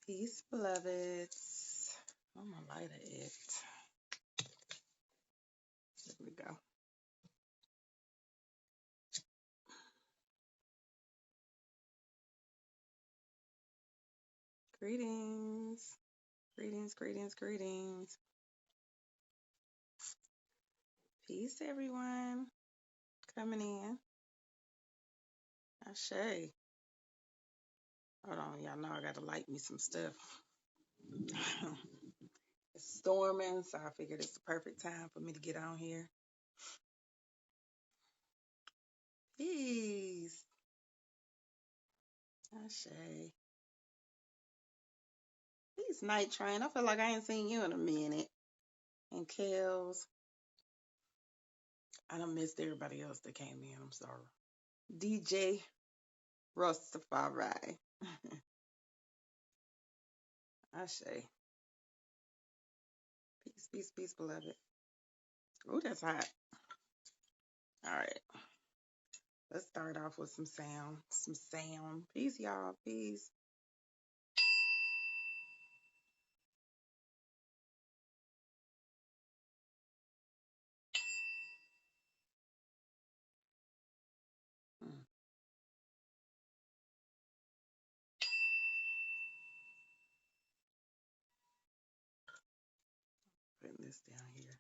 Peace, beloveds. I'm gonna light it. There we go. Greetings. Greetings. Peace, everyone. Coming in. Ashe. Hold on, y'all know I gotta light me some stuff. It's storming, so I figured it's the perfect time for me to get on here. Peace. Ashe. Peace, Night Train. I feel like I ain't seen you in a minute. And Kels. I done missed everybody else that came in. I'm sorry. DJ Rastafari. Ashe. Peace, beloved. Oh, that's hot. All right. Let's start off with some sound. Some sound. Peace, y'all. Peace. Mm, putting this down here.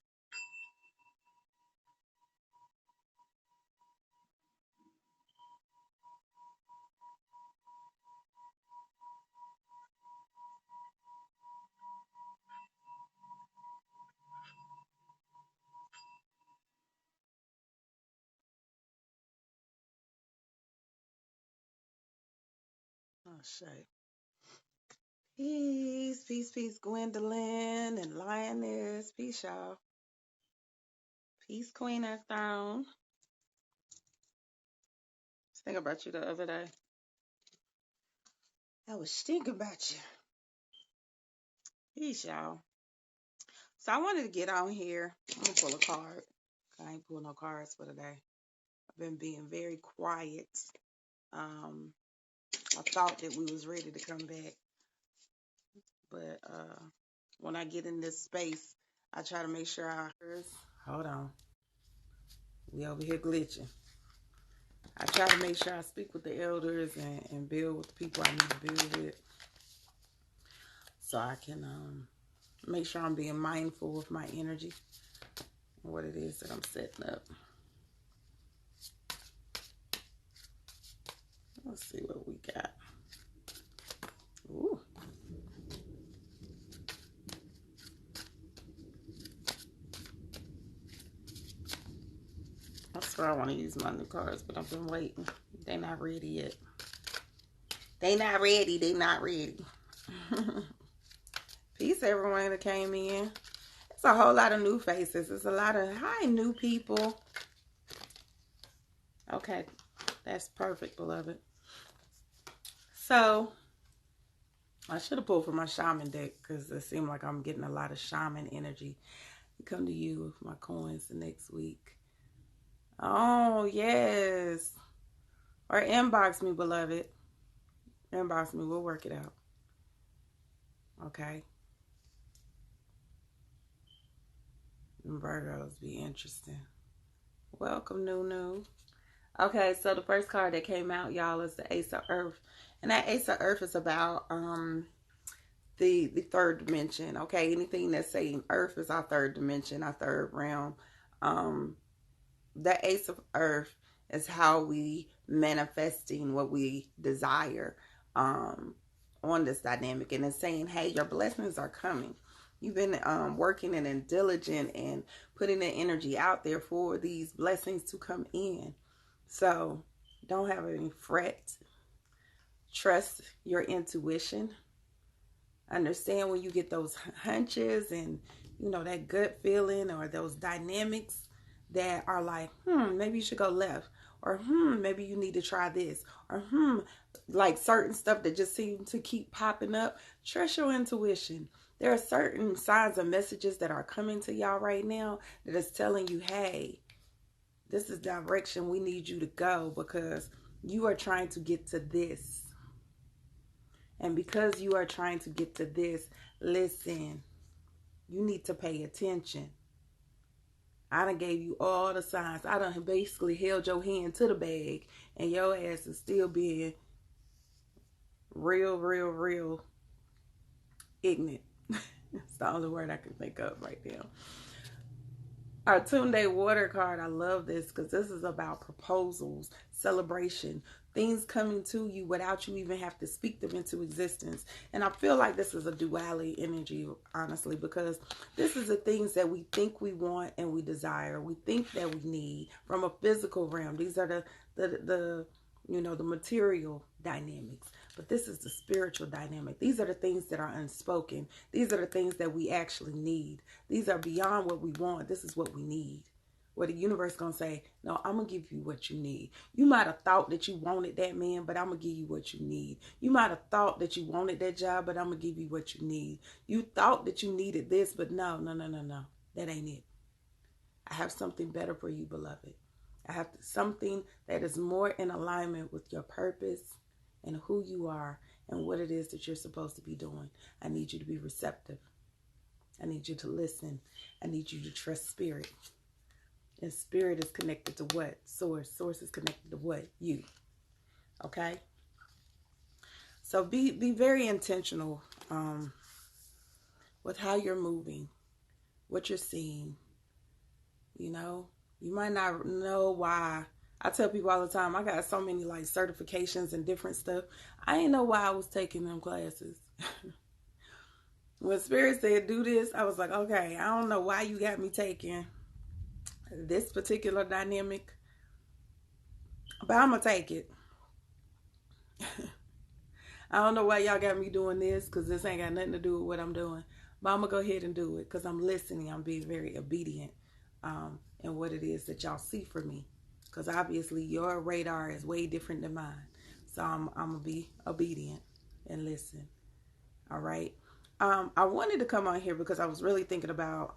Oh, shit. Peace, Gwendolyn and Lioness. Peace, y'all. Peace, Queen of Throne. I was thinking about you the other day. I was thinking about you. Peace, y'all. So I wanted to get on here. I'm gonna pull a card. I ain't pull no cards for today. I've been being very quiet. Um, I thought that we was ready to come back, but when I get in this space, I try to make sure I. Hold on, we over here glitching. I try to make sure I speak with the elders and build with the people I need to build with, so I can make sure I'm being mindful of my energy and what it is that I'm setting up. Let's see what we got. Ooh. I swear I want to use my new cards, but I've been waiting. They not ready yet. They not ready. Peace, everyone that came in. It's a whole lot of new faces. It's a lot of hi, new people. Okay, that's perfect, beloved. So I should have pulled from my shaman deck because it seemed like I'm getting a lot of shaman energy. Come to you with my coins the next week. Oh yes, or inbox me, beloved. Inbox me. We'll work it out. Okay. Virgos be interesting. Welcome, Nunu. Okay, so the first card that came out, y'all, is the Ace of Earth. And that Ace of Earth is about the third dimension. Okay, anything that's saying Earth is our third dimension, our third realm. Um, the Ace of Earth is how we manifesting what we desire on this dynamic. And it's saying, hey, your blessings are coming. You've been working and diligent and putting the energy out there for these blessings to come in. So don't have any fret. Trust your intuition. Understand when you get those hunches and that gut feeling or those dynamics that are like, maybe you should go left, or maybe you need to try this, or like certain stuff that just seem to keep popping up. Trust your intuition. There are certain signs and messages that are coming to y'all right now that is telling you, hey, this is direction we need you to go because you are trying to get to this. And because you are trying to get to this, listen, you need to pay attention. I done gave you all the signs. I done basically held your hand to the bag, and your ass is still being real ignorant. It's the only word I can think of right now. Our Tunde Water card, I love this because this is about proposals, celebration, things coming to you without you even have to speak them into existence. And I feel like this is a duality energy, honestly, because this is the things that we think we want and we desire. We think that we need from a physical realm. These are the material dynamics. But this is the spiritual dynamic. These are the things that are unspoken. These are the things that we actually need. These are beyond what we want. This is what we need. Where the universe going to say, no, I'm going to give you what you need. You might have thought that you wanted that man, but I'm going to give you what you need. You might have thought that you wanted that job, but I'm going to give you what you need. You thought that you needed this, but no. That ain't it. I have something better for you, beloved. I have something that is more in alignment with your purpose and who you are and what it is that you're supposed to be doing. I need you to be receptive. I need you to listen. I need you to trust spirit. And spirit is connected to what? Source. Source is connected to what? You. Okay? So be very intentional with how you're moving, what you're seeing. You know, you might not know why. I tell people all the time, I got so many like certifications and different stuff. I didn't know why I was taking them classes. When Spirit said do this, I was like, okay, I don't know why you got me taking this particular dynamic, but I'm going to take it. I don't know why y'all got me doing this because this ain't got nothing to do with what I'm doing. But I'm going to go ahead and do it because I'm listening. I'm being very obedient in what it is that y'all see for me. Because obviously your radar is way different than mine. So I'm going to be obedient and listen. All right. I wanted to come on here because I was really thinking about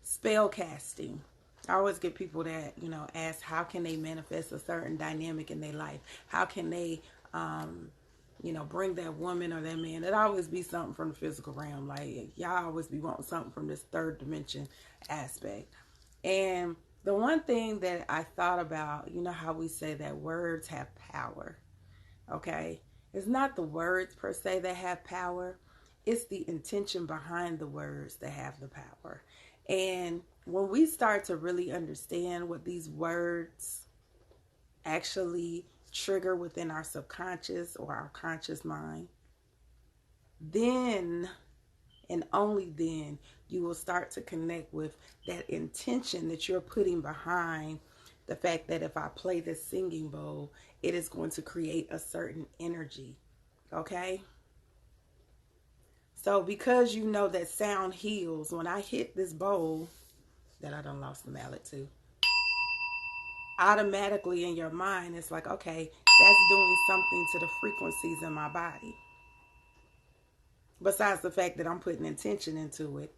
spell casting. I always get people that, ask how can they manifest a certain dynamic in their life? How can they, bring that woman or that man? It always be something from the physical realm. Like y'all always be wanting something from this third dimension aspect. And the one thing that I thought about, how we say that words have power, okay? It's not the words per se that have power. It's the intention behind the words that have the power. And when we start to really understand what these words actually trigger within our subconscious or our conscious mind, then and only then you will start to connect with that intention that you're putting behind the fact that if I play this singing bowl, it is going to create a certain energy. Okay? So because you know that sound heals, when I hit this bowl that I done lost the mallet to, automatically in your mind it's like, okay, that's doing something to the frequencies in my body. Besides the fact that I'm putting intention into it,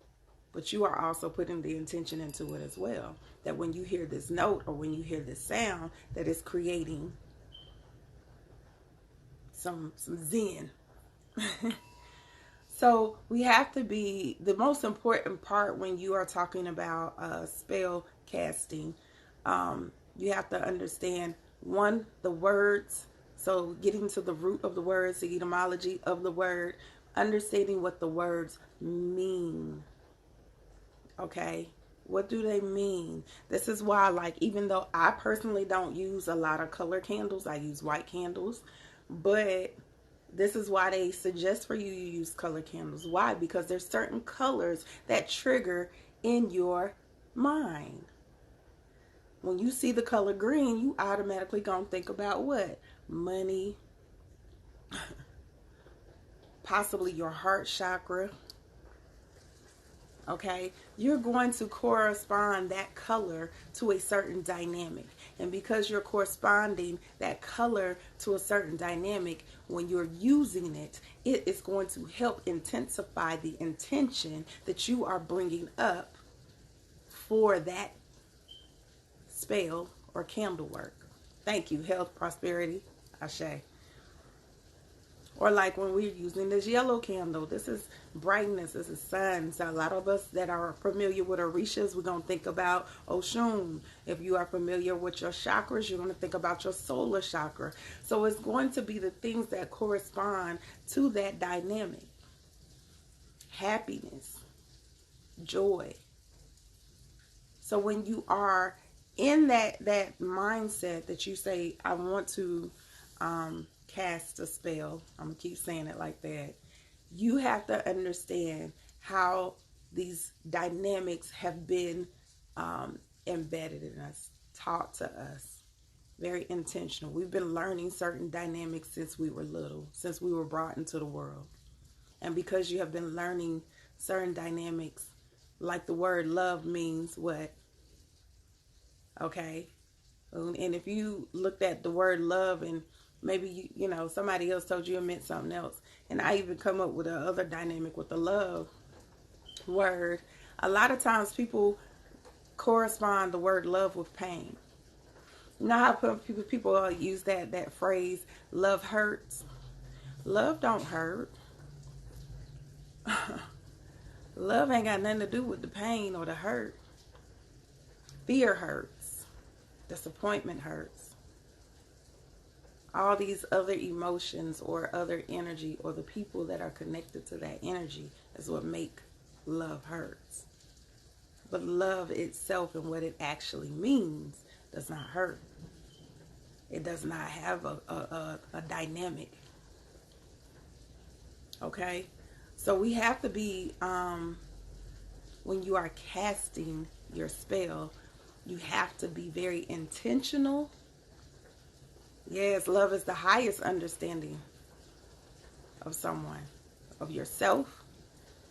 but you are also putting the intention into it as well. That when you hear this note or when you hear this sound, that it's creating some zen. So we have to be, the most important part when you are talking about spell casting, you have to understand, one, the words. So getting to the root of the words, the etymology of the word, understanding what the words mean. Okay, what do they mean? This is why, like, even though I personally don't use a lot of color candles, I use white candles, but this is why they suggest for you to use color candles. Why? Because there's certain colors that trigger in your mind. When you see the color green, you automatically gonna think about what? Money, possibly your heart chakra. Okay, you're going to correspond that color to a certain dynamic. And because you're corresponding that color to a certain dynamic, when you're using it, it is going to help intensify the intention that you are bringing up for that spell or candle work. Thank you. Health, prosperity, Ashe. Or like when we're using this yellow candle, this is brightness, this is sun. So a lot of us that are familiar with Orishas, we're going to think about Oshun. If you are familiar with your chakras, you're going to think about your solar chakra. So it's going to be the things that correspond to that dynamic. Happiness, joy. So when you are in that mindset that you say, I want to cast a spell, I'm going to keep saying it like that, you have to understand how these dynamics have been embedded in us, taught to us. Very intentional. We've been learning certain dynamics since we were little, since we were brought into the world. And because you have been learning certain dynamics, like the word love means what? Okay. And if you looked at the word love and maybe you know somebody else told you it meant something else, and I even come up with another dynamic with the love word, a lot of times people correspond the word love with pain. You know how people use that phrase, love hurts? Love don't hurt. Love ain't got nothing to do with the pain or the hurt. Fear hurts. Disappointment hurts. All these other emotions or other energy or the people that are connected to that energy is what make love hurts. But love itself and what it actually means does not hurt. It does not have a dynamic. Okay? So we have to be, when you are casting your spell, you have to be very intentional. Yes, love is the highest understanding of someone, of yourself.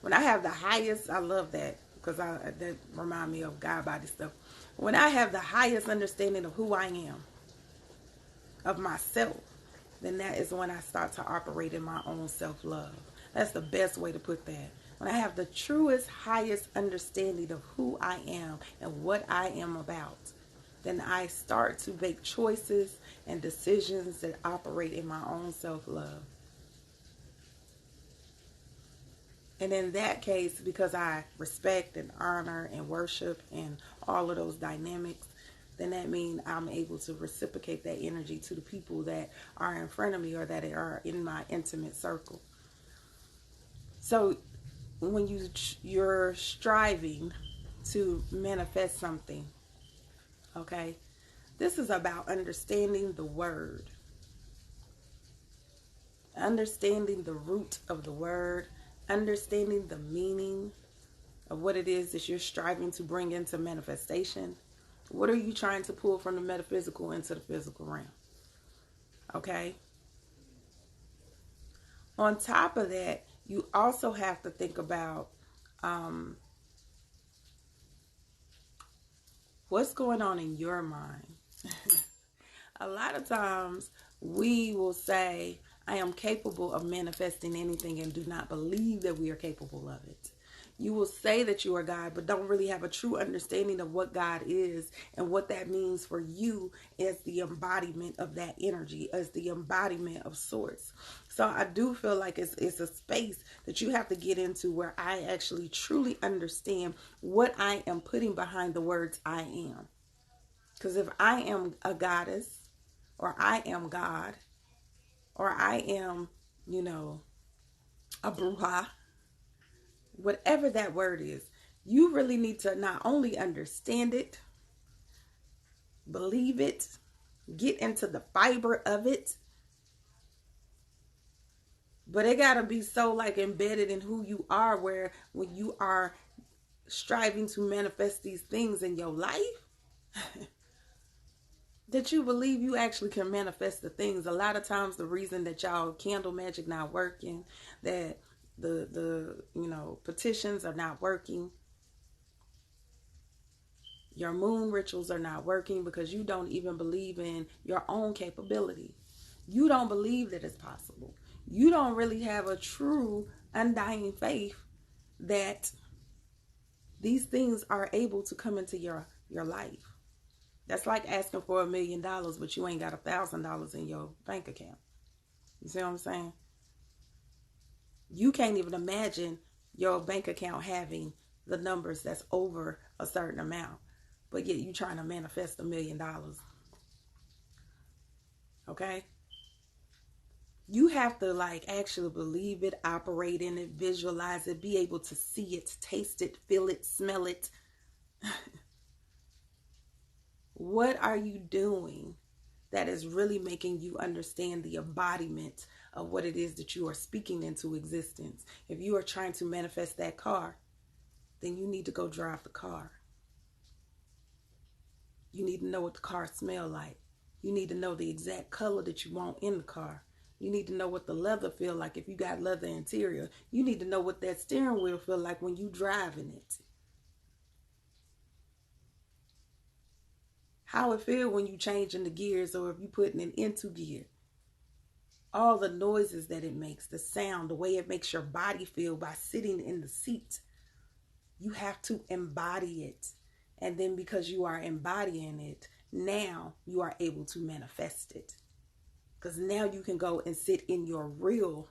When I have the highest, I love that because that remind me of God body stuff. When I have the highest understanding of who I am, of myself, then that is when I start to operate in my own self-love. That's the best way to put that. When I have the truest, highest understanding of who I am and what I am about, then I start to make choices and decisions that operate in my own self-love. And in that case, because I respect and honor and worship and all of those dynamics, then that means I'm able to reciprocate that energy to the people that are in front of me or that are in my intimate circle. So when you're striving to manifest something, okay, this is about understanding the word, understanding the root of the word, understanding the meaning of what it is that you're striving to bring into manifestation. What are you trying to pull from the metaphysical into the physical realm? Okay? On top of that, you also have to think about what's going on in your mind. A lot of times we will say, I am capable of manifesting anything and do not believe that we are capable of it. You will say that you are God, but don't really have a true understanding of what God is and what that means for you as the embodiment of that energy, as the embodiment of source. So I do feel like it's a space that you have to get into where I actually truly understand what I am putting behind the words I am. Because if I am a goddess, or I am God, or I am, a bruja, whatever that word is, you really need to not only understand it, believe it, get into the fiber of it, but it got to be so like embedded in who you are, where when you are striving to manifest these things in your life, that you believe you actually can manifest the things. A lot of times the reason that y'all candle magic not working, that the petitions are not working, your moon rituals are not working because you don't even believe in your own capability. You don't believe that it's possible. You don't really have a true undying faith that these things are able to come into your life. That's like asking for $1 million, but you ain't got $1,000 in your bank account. You see what I'm saying? You can't even imagine your bank account having the numbers that's over a certain amount, but yet you trying to manifest $1,000,000. Okay? You have to like actually believe it, operate in it, visualize it, be able to see it, taste it, feel it, smell it. What are you doing that is really making you understand the embodiment of what it is that you are speaking into existence? If you are trying to manifest that car, then you need to go drive the car. You need to know what the car smells like. You need to know the exact color that you want in the car. You need to know what the leather feel like if you got leather interior. You need to know what that steering wheel feel like when you driving it. How it feel when you changing the gears or if you putting it into gear. All the noises that it makes, the sound, the way it makes your body feel by sitting in the seat. You have to embody it. And then because you are embodying it, now you are able to manifest it. Because now you can go and sit in your real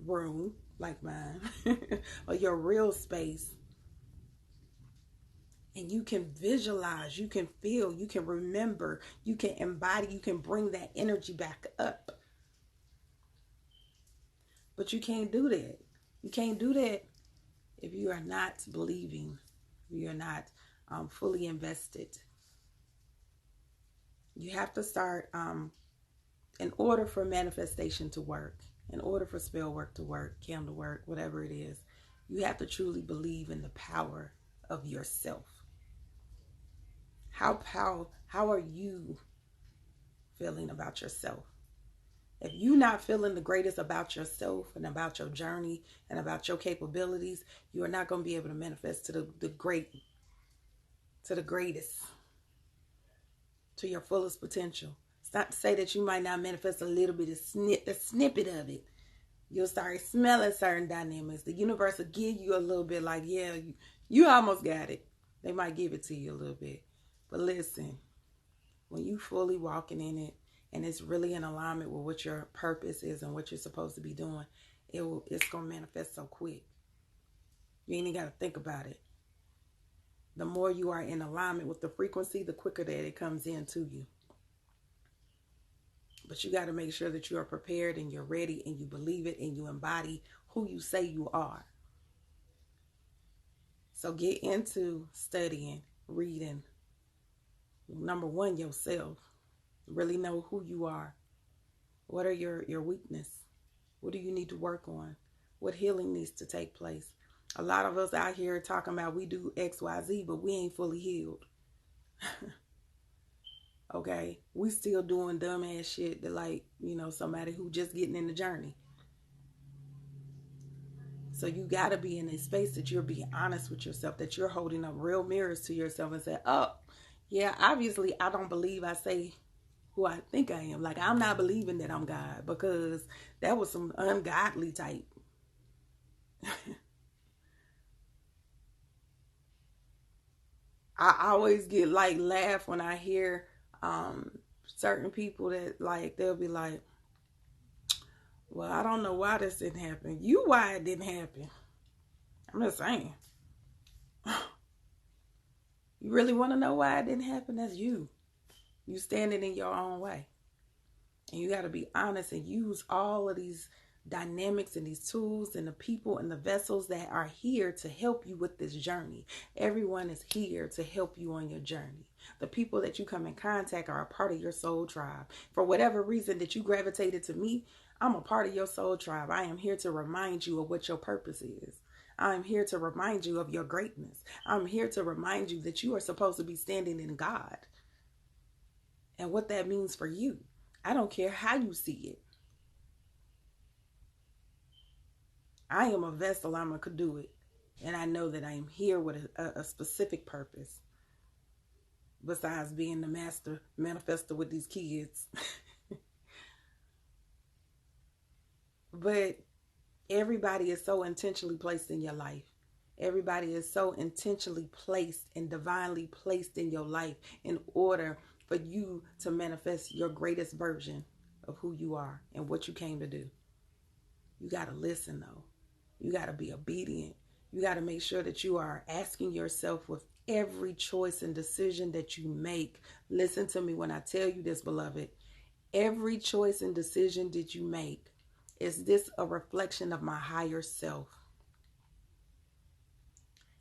room, like mine, or your real space. And you can visualize, you can feel, you can remember, you can embody, you can bring that energy back up. But you can't do that. You can't do that if you are not believing, if you're not fully invested. You have to start, in order for manifestation to work, in order for spell work to work, candle work, whatever it is, you have to truly believe in the power of yourself. How are you feeling about yourself? If you're not feeling the greatest about yourself and about your journey and about your capabilities, you are not going to be able to manifest to the greatest, to your fullest potential. It's not to say that you might not manifest a little bit, a snippet of it. You'll start smelling certain dynamics. The universe will give you a little bit like, yeah, you almost got it. They might give it to you a little bit. But listen, when you fully walking in it and it's really in alignment with what your purpose is and what you're supposed to be doing, it's going to manifest so quick. You ain't even got to think about it. The more you are in alignment with the frequency, the quicker that it comes into you. But you got to make sure that you are prepared and you're ready and you believe it and you embody who you say you are. So get into studying, reading. Number one, yourself. Really know who you are. What are your weaknesses? What do you need to work on? What healing needs to take place? A lot of us out here talking about we do X, Y, Z, but we ain't fully healed. Okay? We still doing dumbass shit that like, somebody who just getting in the journey. So you got to be in a space that you're being honest with yourself, that you're holding up real mirrors to yourself and say, oh, yeah, obviously I don't believe I say who I think I am. Like, I'm not believing that I'm God because that was some ungodly type. I always get like laugh when I hear certain people that like, they'll be like, well, I don't know why this didn't happen. You why it didn't happen. I'm just saying. You really want to know why it didn't happen? That's you. You standing in your own way. And you got to be honest and use all of these dynamics and these tools and the people and the vessels that are here to help you with this journey. Everyone is here to help you on your journey. The people that you come in contact are a part of your soul tribe. For whatever reason that you gravitated to me, I'm a part of your soul tribe. I am here to remind you of what your purpose is. I'm here to remind you of your greatness. I'm here to remind you that you are supposed to be standing in God and what that means for you. I don't care how you see it. I am a vessel, I'm a conduit. And I know that I am here with a specific purpose. Besides being the master manifester with these kids. But everybody is so intentionally placed in your life. Everybody is so intentionally placed and divinely placed in your life in order for you to manifest your greatest version of who you are and what you came to do. You got to listen, though. You got to be obedient. You got to make sure that you are asking yourself with every choice and decision that you make. Listen to me when I tell you this, beloved. Every choice and decision that you make, is this a reflection of my higher self?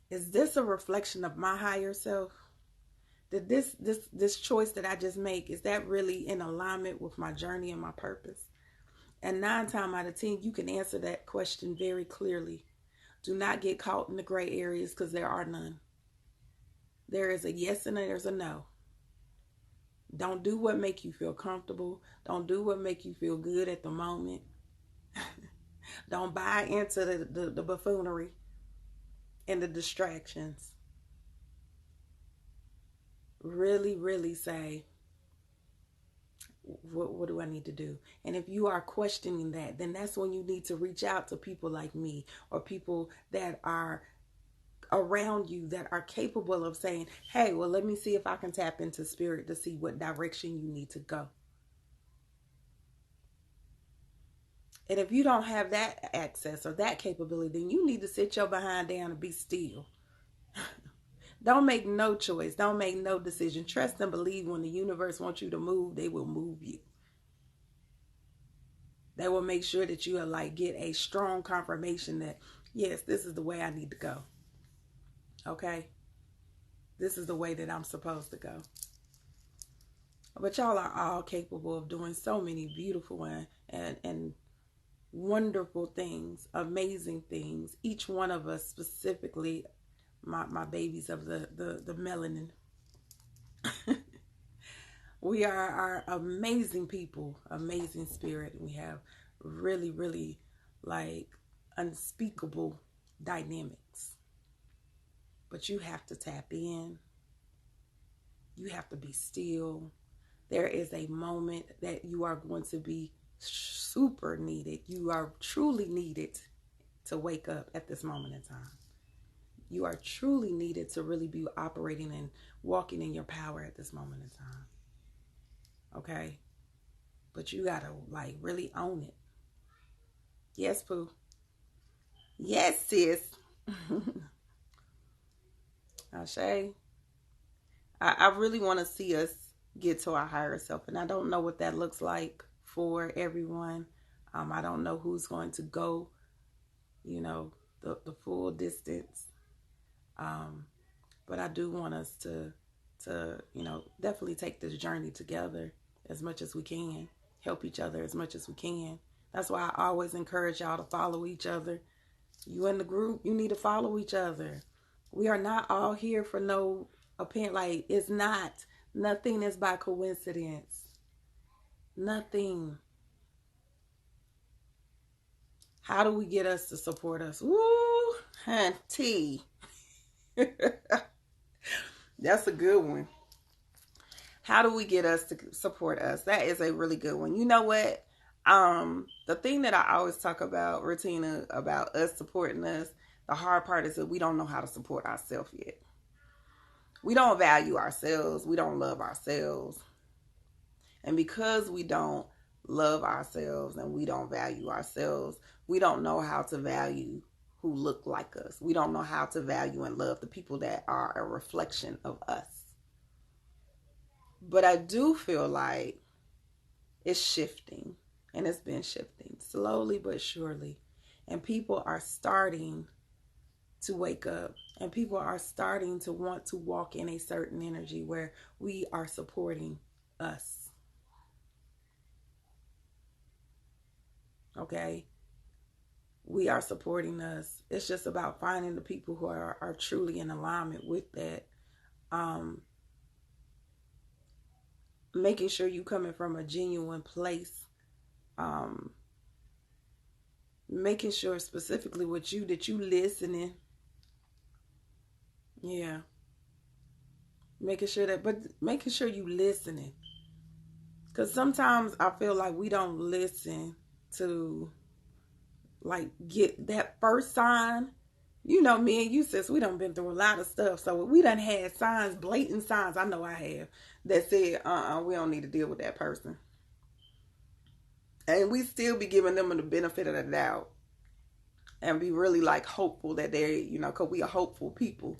Is this a reflection of my higher self? That this choice that I just make, is that really in alignment with my journey and my purpose? And 9 times out of 10, you can answer that question very clearly. Do not get caught in the gray areas, because there are none. There is a yes and there's a no. Don't do what make you feel comfortable. Don't do what make you feel good at the moment. Don't buy into the buffoonery and the distractions. Really, really say, what do I need to do? And if you are questioning that, then that's when you need to reach out to people like me, or people that are around you that are capable of saying, hey, well, let me see if I can tap into spirit to see what direction you need to go. And if you don't have that access or that capability, then you need to sit your behind down and be still. Don't make no choice. Don't make no decision. Trust and believe when the universe wants you to move, they will move you. They will make sure that you are get a strong confirmation that, yes, this is the way I need to go. Okay? This is the way that I'm supposed to go. But y'all are all capable of doing so many beautiful and wonderful things, amazing things. Each one of us, specifically my babies of the melanin. We are amazing people, amazing spirit. We have really, really unspeakable dynamics. But you have to tap in. You have to be still. There is a moment that you are going to be super needed. You are truly needed to wake up at this moment in time. You are truly needed to really be operating and walking in your power at this moment in time. Okay? But you gotta really own it. Yes, Pooh. Yes, sis. Ashay. I really want to see us get to our higher self, and I don't know what that looks like for everyone. I don't know who's going to go, the full distance. But I do want us to definitely take this journey together as much as we can, help each other as much as we can. That's why I always encourage y'all to follow each other. You in the group, you need to follow each other. We are not all here for no opinion. It's not. Nothing is by coincidence. Nothing. How do we get us to support us? Woo, hunty. That's a good one. How do we get us to support us? That is a really good one. You know what? The thing that I always talk about, Ratina, about us supporting us, the hard part is that we don't know how to support ourselves yet. We don't value ourselves. We don't love ourselves. And because we don't love ourselves and we don't value ourselves, we don't know how to value who look like us. We don't know how to value and love the people that are a reflection of us. But I do feel like it's shifting, and it's been shifting slowly but surely. And people are starting to wake up, and people are starting to want to walk in a certain energy where we are supporting us. Okay? We are supporting us. It's just about finding the people who are truly in alignment with that. Making sure you coming from a genuine place. Making sure specifically with you that you listening. Yeah. Making sure you listening. Because sometimes I feel like we don't listen to get that first sign. You know, me and you, sis, we done been through a lot of stuff. So we done had signs, blatant signs, I know I have, that said, we don't need to deal with that person. And we still be giving them the benefit of the doubt and be really like hopeful that they, because we are hopeful people,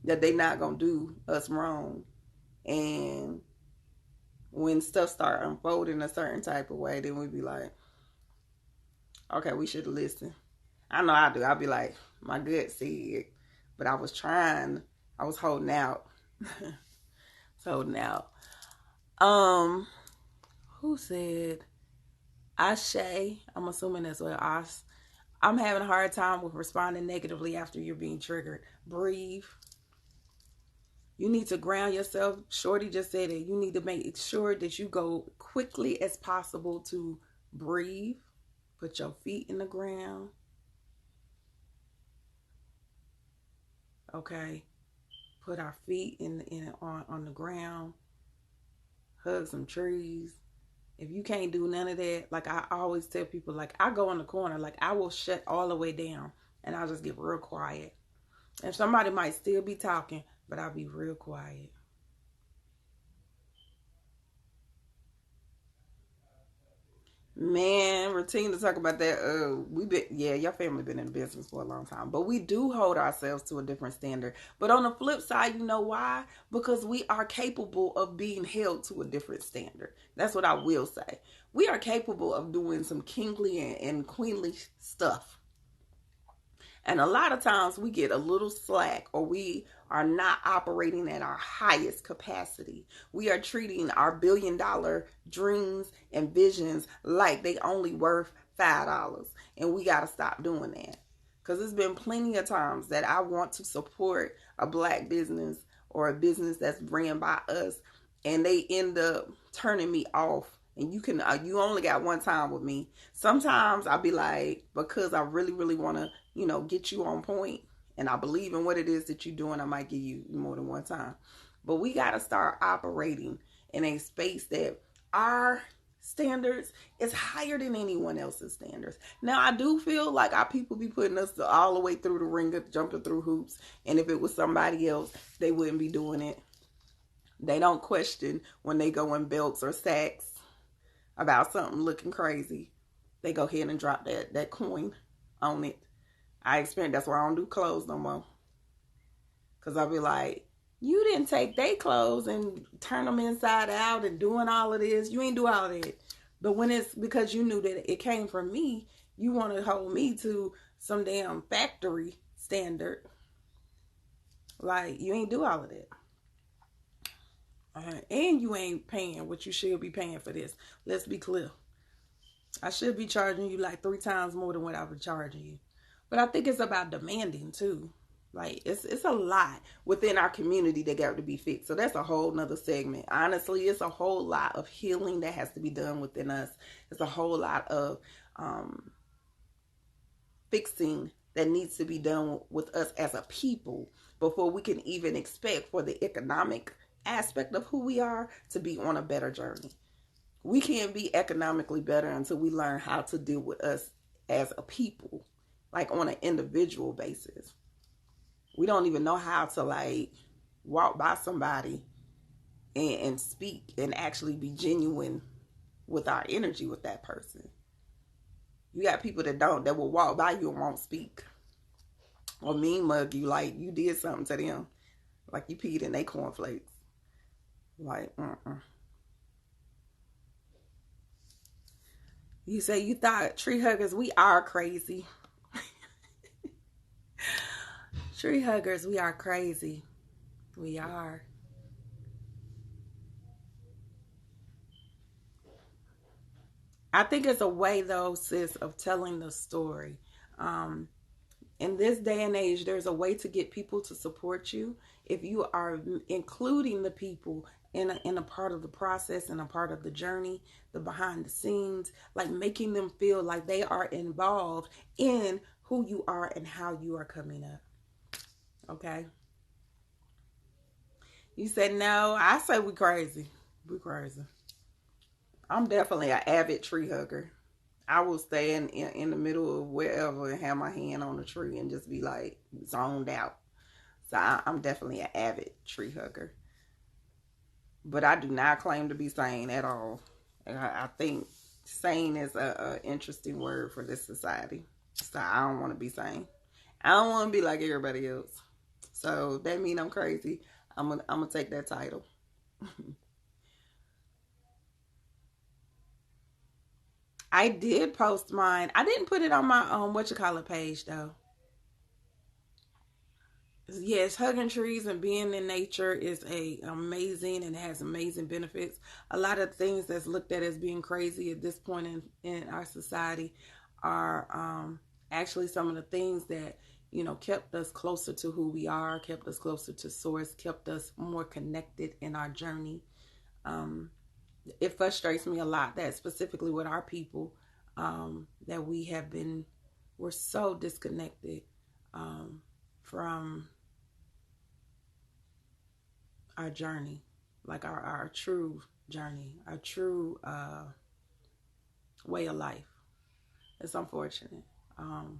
that they not going to do us wrong. And when stuff start unfolding a certain type of way, then we be like, okay, we should listen. I know I do. I'll be like, my gut said, but I was holding out. Holding out. Who said Ashe? I'm assuming that's what As. I'm having a hard time with responding negatively after you're being triggered. Breathe. You need to ground yourself. Shorty just said it. You need to make sure that you go quickly as possible to breathe. Put your feet in the ground. Okay. Put our feet on the ground. Hug some trees. If you can't do none of that, like I always tell people, like I go in the corner, like I will shut all the way down and I'll just get real quiet. And somebody might still be talking, but I'll be real quiet. Man, routine to talk about that. Your family been in business for a long time, but we do hold ourselves to a different standard. But on the flip side, you know why? Because we are capable of being held to a different standard. That's what I will say. We are capable of doing some kingly and queenly stuff. And a lot of times we get a little slack, or we are not operating at our highest capacity. We are treating our $1 billion dreams and visions like they only worth $5. And we got to stop doing that. Because there's been plenty of times that I want to support a Black business or a business that's ran by us, and they end up turning me off. And you only got one time with me. Sometimes I'll be like, because I really, really want to, get you on point, and I believe in what it is that you're doing, I might give you more than one time. But we got to start operating in a space that our standards is higher than anyone else's standards. Now, I do feel like our people be putting us all the way through the ringer, jumping through hoops. And if it was somebody else, they wouldn't be doing it. They don't question when they go in belts or sacks about something looking crazy. They go ahead and drop that coin on it. I experienced, that's why I don't do clothes no more. Because I'll be like, you didn't take their clothes and turn them inside out and doing all of this. You ain't do all that. But when it's because you knew that it came from me, you want to hold me to some damn factory standard. Like, you ain't do all of that. And you ain't paying what you should be paying for this. Let's be clear. I should be charging you like 3 times more than what I was charging you. But I think it's about demanding too. Like it's a lot within our community that got to be fixed. So that's a whole nother segment. Honestly, it's a whole lot of healing that has to be done within us. It's a whole lot of fixing that needs to be done with us as a people before we can even expect for the economic aspect of who we are to be on a better journey. We can't be economically better until we learn how to deal with us as a people, like on an individual basis. We don't even know how to like walk by somebody and speak and actually be genuine with our energy with that person. You got people that will walk by you and won't speak, or mean mug you like you did something to them, like you peed in their cornflakes. Like, You say you thought tree huggers, we are crazy. Tree huggers, we are crazy. We are. I think it's a way, though, sis, of telling the story. In this day and age, there's a way to get people to support you if you are including the people in a part of the process and a part of the journey, the behind the scenes, like making them feel like they are involved in who you are and how you are coming up. Okay? You said no. I say we crazy. We crazy. I'm definitely an avid tree hugger. I will stand in the middle of wherever and have my hand on the tree and just be like zoned out. So I'm definitely an avid tree hugger. But I do not claim to be sane at all. And I think Sane is a interesting word for this society. So I don't want to be sane. I don't want to be like everybody else. So that means I'm crazy. I'm gonna take that title. I did post mine. I didn't put it on my page though. Yes, hugging trees and being in nature is a amazing and has amazing benefits. A lot of things that's looked at as being crazy at this point in our society are actually some of the things that kept us closer to who we are, kept us closer to source, kept us more connected in our journey. Um, it frustrates me a lot that specifically with our people, that we're so disconnected from our journey, like our true journey, our true way of life. It's unfortunate. Um,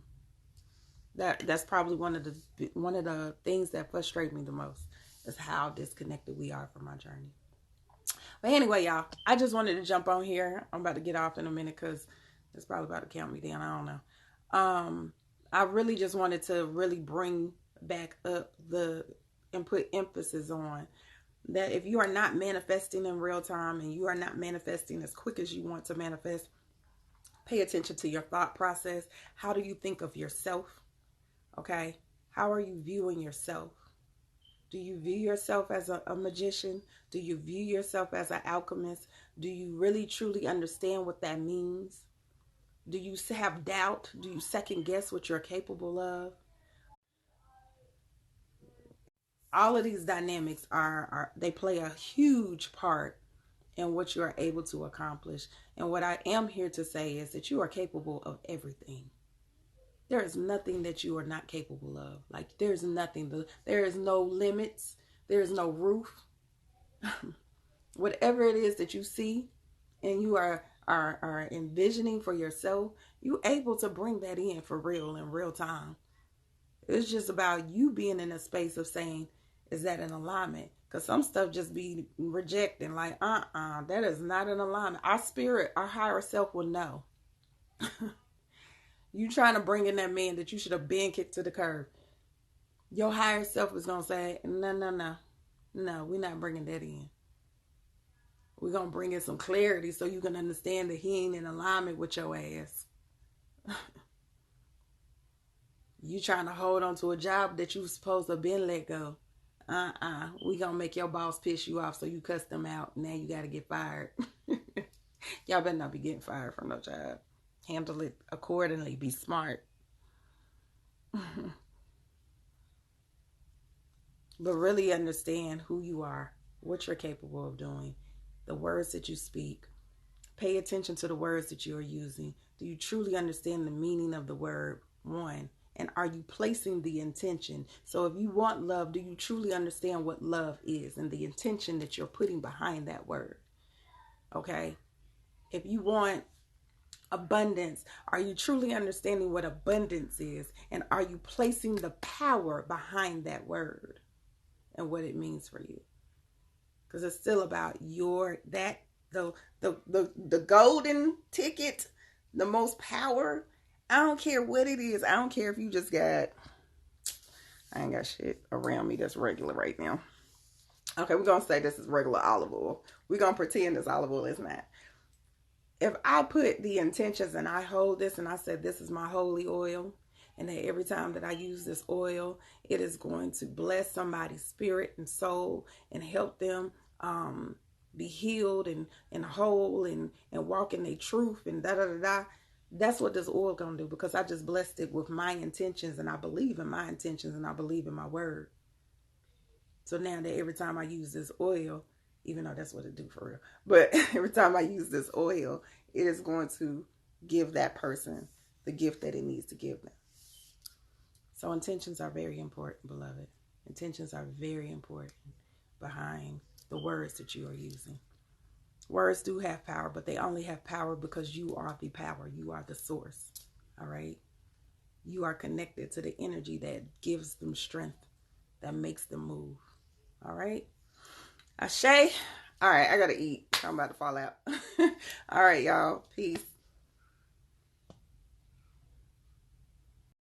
that's probably one of the things that frustrate me the most is how disconnected we are from our journey. But anyway, y'all, I just wanted to jump on here. I'm about to get off in a minute because it's probably about to count me down. I don't know. I really just wanted to really bring back up and put emphasis on that if you are not manifesting in real time and you are not manifesting as quick as you want to manifest, pay attention to your thought process. How do you think of yourself? Okay. How are you viewing yourself? Do you view yourself as a magician? Do you view yourself as an alchemist? Do you really truly understand what that means? Do you have doubt? Do you second guess what you're capable of? All of these dynamics they play a huge part in what you are able to accomplish. And what I am here to say is that you are capable of everything. There is nothing that you are not capable of. Like there's nothing. There is no limits. There is no roof. Whatever it is that you see and you are envisioning for yourself, you're able to bring that in for real in real time. It's just about you being in a space of saying, is that an alignment? Because some stuff just be rejecting, like, that is not an alignment. Our spirit, our higher self will know. You trying to bring in that man that you should have been kicked to the curb. Your higher self is going to say, no, no, no. No, we're not bringing that in. We're going to bring in some clarity so you can understand that he ain't in alignment with your ass. You trying to hold on to a job that you were supposed to have been let go. We gonna make your boss piss you off so you cuss them out. Now you gotta get fired. Y'all better not be getting fired from no job. Handle it accordingly. Be smart. But really understand who you are, what you're capable of doing, the words that you speak. Pay attention to the words that you are using. Do you truly understand the meaning of the word? One. And are you placing the intention? So if you want love, do you truly understand what love is and the intention that you're putting behind that word? Okay. If you want abundance, are you truly understanding what abundance is? And are you placing the power behind that word and what it means for you? Because it's still about the golden ticket, the most power. I don't care what it is. I don't care if you just got, I ain't got shit around me that's regular right now. Okay, we're going to say this is regular olive oil. We're going to pretend this olive oil is not. If I put the intentions and I hold this and I said this is my holy oil, and that every time that I use this oil, it is going to bless somebody's spirit and soul and help them be healed and whole and walk in their truth and da-da-da-da. That's what this oil gonna do, because I just blessed it with my intentions and I believe in my intentions and I believe in my word. So now that every time I use this oil, even though that's what it do for real, but every time I use this oil, it is going to give that person the gift that it needs to give them. So intentions are very important, beloved. Intentions are very important behind the words that you are using. Words do have power, but they only have power because you are the power. You are the source. All right. You are connected to the energy that gives them strength, that makes them move. All right. Ashe, All right, I gotta eat. I'm about to fall out. All right, y'all. Peace.